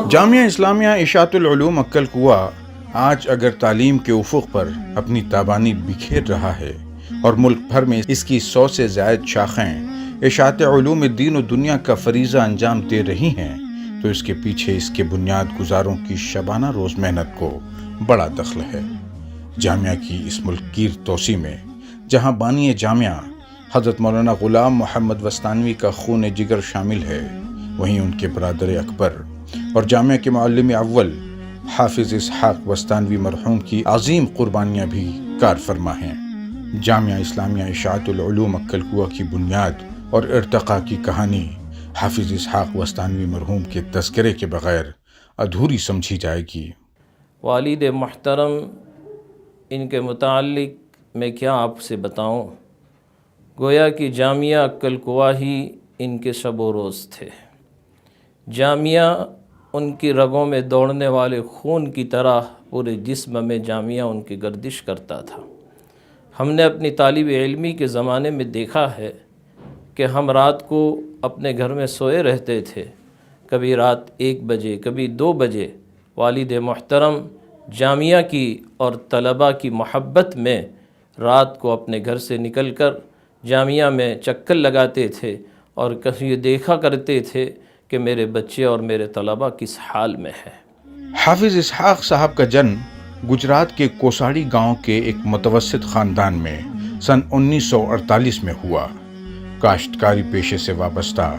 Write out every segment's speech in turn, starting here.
جامعہ اسلامیہ اشاعت العلوم عکل کوہ آج اگر تعلیم کے افق پر اپنی تابانی بکھیر رہا ہے اور ملک بھر میں اس کی 100 سے زائد شاخیں اشاعت علوم دین و دنیا کا فریضہ انجام دے رہی ہیں تو اس کے پیچھے اس کے بنیاد گزاروں کی شبانہ روز محنت کو بڑا دخل ہے۔ جامعہ کی اس ملک گیر توسیع میں جہاں بانی جامعہ حضرت مولانا غلام محمد وستانوی کا خون جگر شامل ہے، وہیں ان کے برادر اکبر اور جامعہ کے معلم اول حافظ اسحاق وستانوی مرحوم کی عظیم قربانیاں بھی کار فرما ہیں۔ جامعہ اسلامیہ اشاعت العلوم عکل کوہ کی بنیاد اور ارتقاء کی کہانی حافظ اسحاق وستانوی مرحوم کے تذکرے کے بغیر ادھوری سمجھی جائے گی۔ والد محترم، ان کے متعلق میں کیا آپ سے بتاؤں، گویا کہ جامعہ عکل کوہ ہی ان کے شب و روز تھے۔ جامعہ ان کی رگوں میں دوڑنے والے خون کی طرح پورے جسم میں جامعہ ان کی گردش کرتا تھا۔ ہم نے اپنی طالب علمی کے زمانے میں دیکھا ہے کہ ہم رات کو اپنے گھر میں سوئے رہتے تھے، کبھی رات 1 بجے کبھی 2 بجے والد محترم جامعہ کی اور طلباء کی محبت میں رات کو اپنے گھر سے نکل کر جامعہ میں چکر لگاتے تھے اور کہیں یہ دیکھا کرتے تھے کہ میرے بچے اور میرے طلباء کس حال میں ہیں۔ حافظ اسحاق صاحب کا جنم گجرات کے کوساڑی گاؤں کے ایک متوسط خاندان میں سن 1948 میں ہوا۔ کاشتکاری پیشے سے وابستہ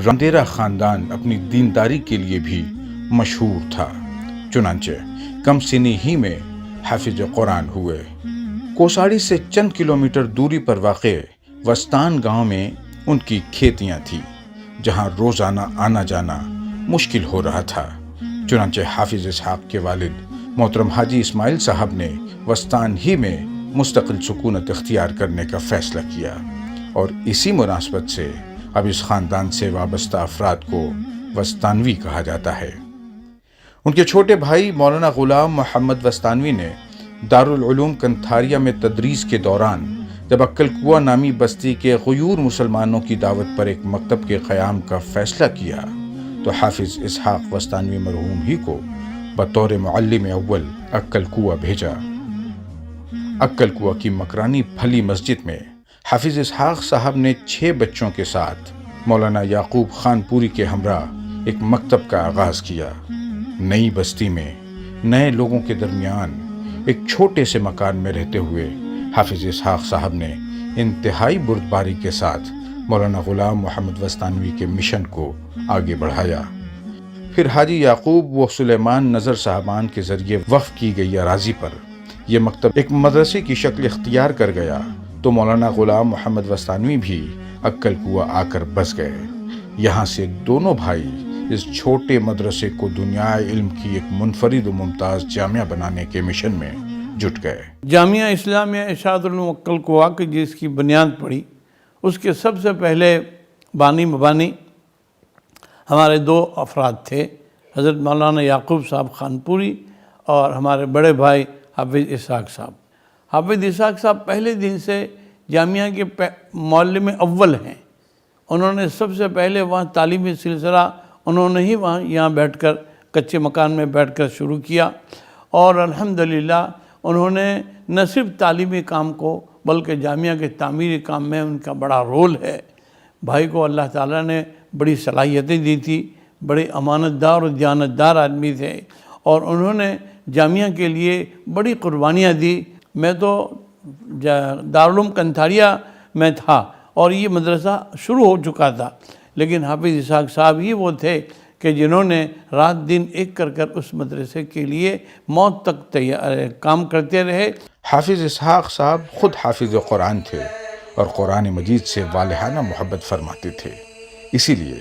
راندیرا خاندان اپنی دینداری کے لیے بھی مشہور تھا، چنانچہ کم سنی ہی میں حافظ قرآن ہوئے۔ کوساڑی سے چند کلومیٹر دوری پر واقع وستان گاؤں میں ان کی کھیتیاں تھیں، جہاں روزانہ آنا جانا مشکل ہو رہا تھا۔ چنانچہ حافظ اسحاق کے والد محترم حاجی اسماعیل صاحب نے وستان ہی میں مستقل سکونت اختیار کرنے کا فیصلہ کیا، اور اسی مناسبت سے اب اس خاندان سے وابستہ افراد کو وستانوی کہا جاتا ہے۔ ان کے چھوٹے بھائی مولانا غلام محمد وستانوی نے دارالعلوم کنتھاریا میں تدریس کے دوران جب عکل کوہ نامی بستی کے غیور مسلمانوں کی دعوت پر ایک مکتب کے قیام کا فیصلہ کیا تو حافظ اسحاق وستانوی مرحوم ہی کو بطور معلم اول عکل کوہ بھیجا۔ عکل کوہ کی مکرانی پھلی مسجد میں حافظ اسحاق صاحب نے 6 بچوں کے ساتھ مولانا یعقوب خان پوری کے ہمراہ ایک مکتب کا آغاز کیا۔ نئی بستی میں نئے لوگوں کے درمیان ایک چھوٹے سے مکان میں رہتے ہوئے حافظ اسحاق صاحب نے انتہائی بردباری کے ساتھ مولانا غلام محمد وستانوی کے مشن کو آگے بڑھایا۔ پھر حاجی یعقوب و سلیمان نظر صاحبان کے ذریعے وقف کی گئی اراضی پر یہ مکتب ایک مدرسے کی شکل اختیار کر گیا تو مولانا غلام محمد وستانوی بھی عکل کوہ آ کر بس گئے۔ یہاں سے دونوں بھائی اس چھوٹے مدرسے کو دنیا علم کی ایک منفرد و ممتاز جامعہ بنانے کے مشن میں جٹ گئے۔ جامعہ اسلامیہ اشاعت العلوم عکل کوہ کی جس کی بنیاد پڑی، اس کے سب سے پہلے بانی مبانی ہمارے 2 افراد تھے، حضرت مولانا یعقوب صاحب خان پوری اور ہمارے بڑے بھائی حافظ اسحاق صاحب۔ حافظ اسحاق صاحب پہلے دن سے جامعہ کے معلم اول ہیں۔ انہوں نے سب سے پہلے وہاں تعلیمی سلسلہ انہوں نے ہی یہاں بیٹھ کر کچے مکان میں بیٹھ کر شروع کیا، اور الحمدللہ انہوں نے نہ صرف تعلیمی کام کو بلکہ جامعہ کے تعمیری کام میں ان کا بڑا رول ہے۔ بھائی کو اللہ تعالیٰ نے بڑی صلاحیتیں دی تھی، بڑے امانت دار اور دیانت دار آدمی تھے، اور انہوں نے جامعہ کے لیے بڑی قربانیاں دی۔ میں تو دارالعلوم کنتھاریا میں تھا اور یہ مدرسہ شروع ہو چکا تھا، لیکن حافظ اسحاق صاحب ہی وہ تھے کہ جنہوں نے رات دن ایک کر اس مدرسے کے لیے موت تک کام کرتے رہے۔ حافظ اسحاق صاحب خود حافظ قرآن تھے اور قرآن مجید سے والہانہ محبت فرماتے تھے، اسی لیے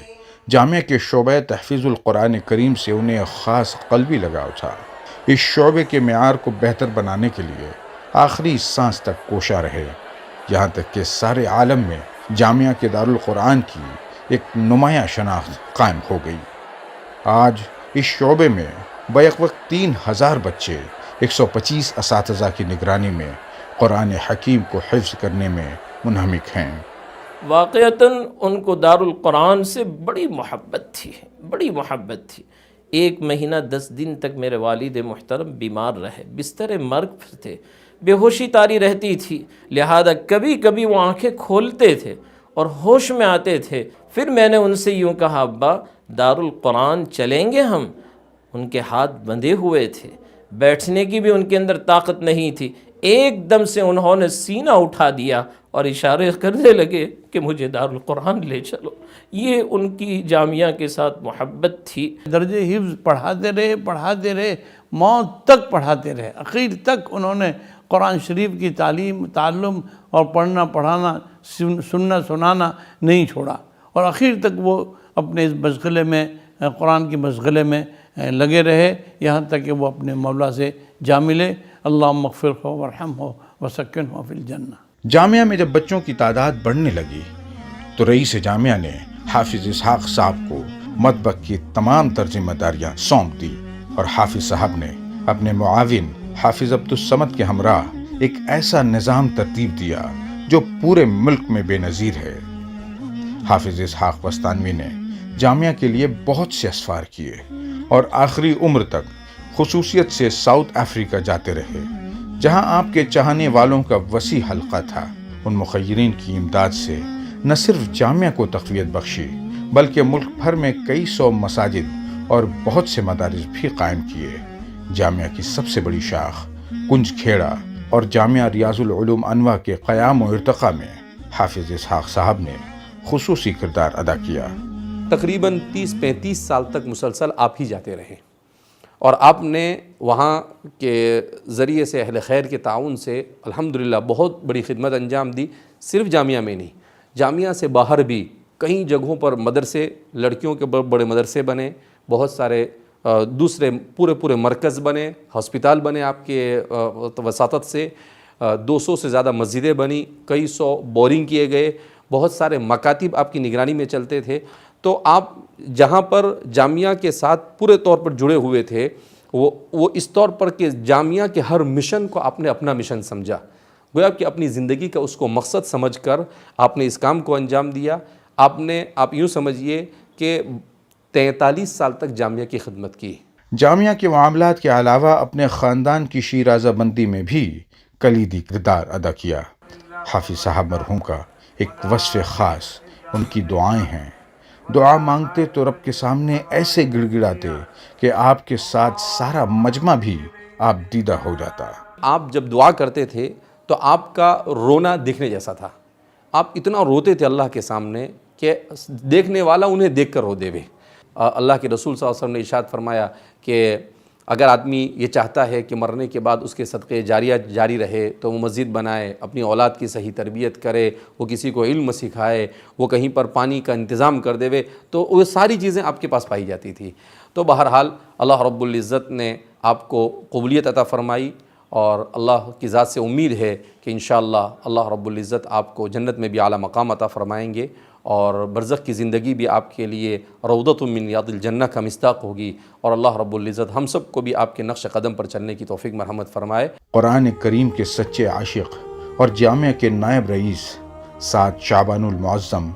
جامعہ کے شعبہ تحفیظ القرآن کریم سے انہیں ایک خاص قلبی لگاؤ تھا۔ اس شعبے کے معیار کو بہتر بنانے کے لیے آخری سانس تک کوشاں رہے، یہاں تک کہ سارے عالم میں جامعہ کے دارالقرآن کی ایک نمایاں شناخت قائم ہو گئی۔ آج اس شعبے میں بیک وقت 3000 بچے 125 اساتذہ کی نگرانی میں قرآن حکیم کو حفظ کرنے میں منہمک ہیں۔ واقعتاً ان کو دارالقرآن سے بڑی محبت تھی۔ 1 مہینہ 10 دن تک میرے والد محترم بیمار رہے، بستر مرگ پر تھے، بے ہوشی طاری رہتی تھی، لہذا کبھی کبھی وہ آنکھیں کھولتے تھے اور ہوش میں آتے تھے۔ پھر میں نے ان سے یوں کہا، ابا دارالقرآن چلیں گے ہم؟ ان کے ہاتھ بندھے ہوئے تھے، بیٹھنے کی بھی ان کے اندر طاقت نہیں تھی۔ ایک دم سے انہوں نے سینہ اٹھا دیا اور اشارے کرنے لگے کہ مجھے دارالقرآن لے چلو۔ یہ ان کی جامعہ کے ساتھ محبت تھی۔ درجہ حفظ پڑھاتے رہے، موت تک پڑھاتے رہے، آخر تک انہوں نے قرآن شریف کی تعلم اور پڑھنا پڑھانا سننا سنانا نہیں چھوڑا، اور آخر تک وہ اپنے اس مشغلے میں، قرآن کی مشغلے میں لگے رہے، یہاں تک کہ وہ اپنے مولا سے جا ملے۔ اللہم اغفرہ ورحمہ وسکنہ فی الجنہ۔ جامعہ میں جب بچوں کی تعداد بڑھنے لگی تو رئیس جامعہ نے حافظ اسحاق صاحب کو مطبخ کی تمام تر ذمہ داریاں سونپ دی، اور حافظ صاحب نے اپنے معاون حافظ عبدالصمد کے ہمراہ ایک ایسا نظام ترتیب دیا جو پورے ملک میں بے نظیر ہے۔ حافظ اسحاق وستانوی نے جامعہ کے لیے بہت سے اسفار کیے اور آخری عمر تک خصوصیت سے ساؤتھ افریقہ جاتے رہے، جہاں آپ کے چاہنے والوں کا وسیع حلقہ تھا۔ ان مخیرین کی امداد سے نہ صرف جامعہ کو تقویت بخشی بلکہ ملک بھر میں کئی 100 مساجد اور بہت سے مدارس بھی قائم کیے۔ جامعہ کی سب سے بڑی شاخ کنج کھیڑا اور جامعہ ریاض العلوم انواع کے قیام و ارتقاء میں حافظ اسحاق صاحب نے خصوصی کردار ادا کیا۔ تقریباً 30-35 سال تک مسلسل آپ ہی جاتے رہے، اور آپ نے وہاں کے ذریعے سے اہل خیر کے تعاون سے الحمدللہ بہت بڑی خدمت انجام دی۔ صرف جامعہ میں نہیں، جامعہ سے باہر بھی کئی جگہوں پر مدرسے، لڑکیوں کے بڑے مدرسے بنے، بہت سارے دوسرے پورے مرکز بنے، ہسپتال بنے آپ کے وساطت سے، 200 سے زیادہ مسجدیں بنی، کئی 100 بورنگ کیے گئے، بہت سارے مکاتب آپ کی نگرانی میں چلتے تھے۔ تو آپ جہاں پر جامعہ کے ساتھ پورے طور پر جڑے ہوئے تھے، وہ اس طور پر کہ جامعہ کے ہر مشن کو آپ نے اپنا مشن سمجھا، گویا کہ اپنی زندگی کا اس کو مقصد سمجھ کر آپ نے اس کام کو انجام دیا۔ آپ یوں سمجھیے کہ 43 سال تک جامعہ کی خدمت کی۔ جامعہ کے معاملات کے علاوہ اپنے خاندان کی شیرازہ بندی میں بھی کلیدی کردار ادا کیا۔ حافظ صاحب مرحوم کا ایک وصف خاص ان کی دعائیں ہیں۔ دعا مانگتے تو رب کے سامنے ایسے گڑ گڑاتے کہ آپ کے ساتھ سارا مجمع بھی آپ دیدہ ہو جاتا۔ آپ جب دعا کرتے تھے تو آپ کا رونا دیکھنے جیسا تھا، آپ اتنا روتے تھے اللہ کے سامنے کہ دیکھنے والا انہیں دیکھ کر رو دے وے۔ اللہ کے رسول صلی اللہ علیہ وسلم نے ارشاد فرمایا کہ اگر آدمی یہ چاہتا ہے کہ مرنے کے بعد اس کے صدقے جاریہ جاری رہے تو وہ مسجد بنائے، اپنی اولاد کی صحیح تربیت کرے، وہ کسی کو علم سکھائے، وہ کہیں پر پانی کا انتظام کر دے، تو وہ ساری چیزیں آپ کے پاس پائی جاتی تھی۔ تو بہرحال اللہ رب العزت نے آپ کو قبولیت عطا فرمائی، اور اللہ کی ذات سے امید ہے کہ انشاءاللہ اللہ رب العزت آپ کو جنت میں بھی اعلیٰ مقام عطا فرمائیں گے، اور برزخ کی زندگی بھی آپ کے لیے روضۃ من ریاض الجنہ کا مصداق ہوگی، اور اللہ رب العزت ہم سب کو بھی آپ کے نقش قدم پر چلنے کی توفیق مرحمت فرمائے۔ قرآن کریم کے سچے عاشق اور جامعہ کے نائب رئیس 7 شعبان المعظم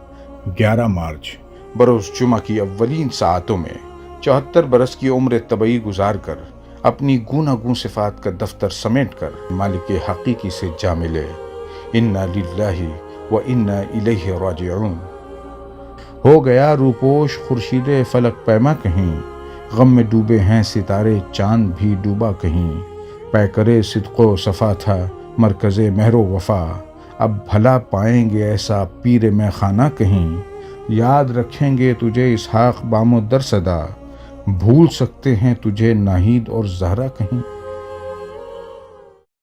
11 مارچ بروز جمعہ کی اولین ساعتوں میں 74 برس کی عمر طبعی گزار کر اپنی گوناگون صفات کا دفتر سمیٹ کر مالک حقیقی سے جا ملے۔ انا للہ و انا الیہ راجعون۔ ہو گیا روپوش خورشید فلک پیما کہیں، غم میں ڈوبے ہیں ستارے چاند بھی ڈوبا کہیں، پیکرے صدق و صفا تھا مرکز مہر و وفا، اب بھلا پائیں گے ایسا پیر میں خانہ کہیں، یاد رکھیں گے تجھے اسحاق بام و در صدا، بھول سکتے ہیں تجھے ناہید اور زہرا کہیں۔